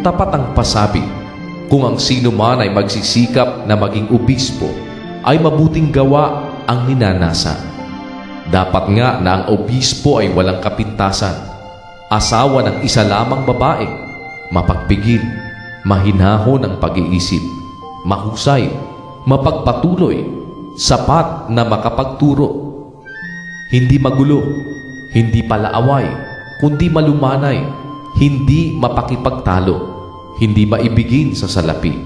tapat ang pasabi, kung ang sino man ay magsisikap na maging obispo, ay mabuting gawa ang ninanasa. Dapat nga na ang obispo ay walang kapintasan, asawa ng isa lamang babae, mapagpigil, mahinahon ang pag-iisip, mahusay, mapagpatuloy, sapat na makapagturo, hindi magulo, hindi palaaway, kundi malumanay, hindi mapakipagtalo, hindi maibigin sa salapi,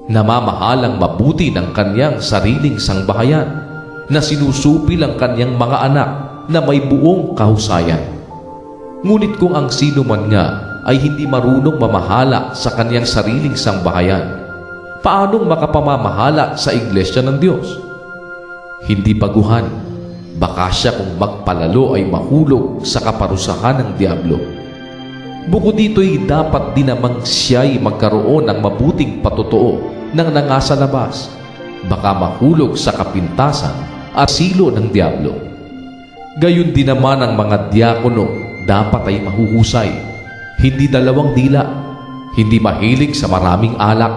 namamahalang mabuti ng kanyang sariling sangbahayan, na sinusupil ang kanyang mga anak na may buong kahusayan. Ngunit kung ang sino man nga ay hindi marunong mamahala sa kanyang sariling sangbahayan, paanong makapamamahala sa iglesia ng Diyos? Hindi baguhan, baka siya kung magpalalo ay mahulog sa kaparusahan ng diablo. Bukod dito'y dapat din namang siya'y magkaroon ng mabuting patotoo ng nangasa labas, baka mahulog sa kapintasan at silo ng diablo. Gayon din naman ang mga diakono dapat ay mahuhusay, hindi dalawang dila, hindi mahilig sa maraming alak,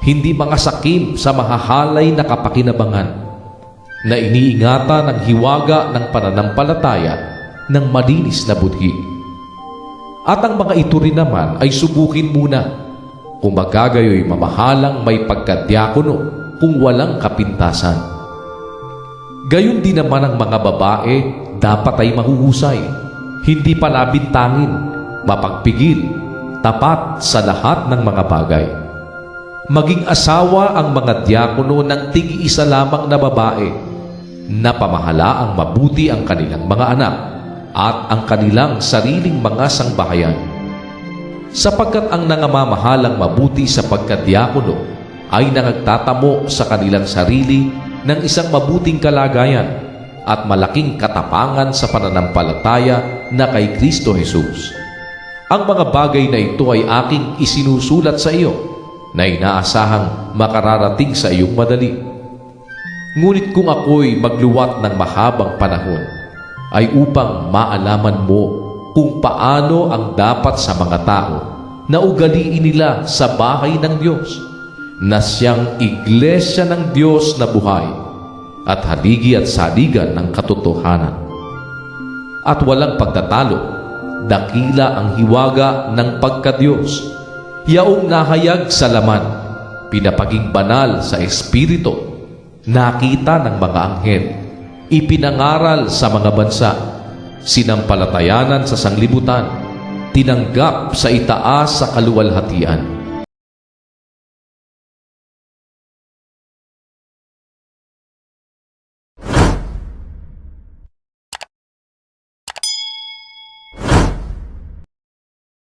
hindi mga sakim sa mahahalay na kapakinabangan, na iniingatan ng hiwaga ng pananampalataya ng malinis na budhi. At ang mga ito rin naman ay subukin muna kung magagayoy mamahalang may pagkadiakono kung walang kapintasan. Gayon din naman ang mga babae dapat ay mahuhusay, hindi palabintangin, mapagpigil, tapat sa lahat ng mga bagay. Maging asawa ang mga diakono ng tig-isa lamang na babae, na pamahalaang mabuti ang kanilang mga anak at ang kanilang sariling mga sangbahayan. Sapagkat ang nangamamahalang mabuti sa pagkadiakono ay nangagtatamo sa kanilang sarili ng isang mabuting kalagayan at malaking katapangan sa pananampalataya na kay Kristo Jesus. Ang mga bagay na ito ay aking isinusulat sa iyo na inaasahang makararating sa iyong madali. Ngunit kung ako'y magluwat ng mahabang panahon, ay upang maalaman mo kung paano ang dapat sa mga tao na ugaliin nila sa bahay ng Diyos, na siyang iglesia ng Diyos na buhay at haligi at saligan ng katotohanan. At walang pagtatalo, dakila ang hiwaga ng pagka-Diyos, yaong nahayag sa laman, pinapaging banal sa Espiritu, nakita ng mga anghel, ipinangaral sa mga bansa, sinampalatayanan sa sanglibutan, tinanggap sa itaas sa kaluwalhatian.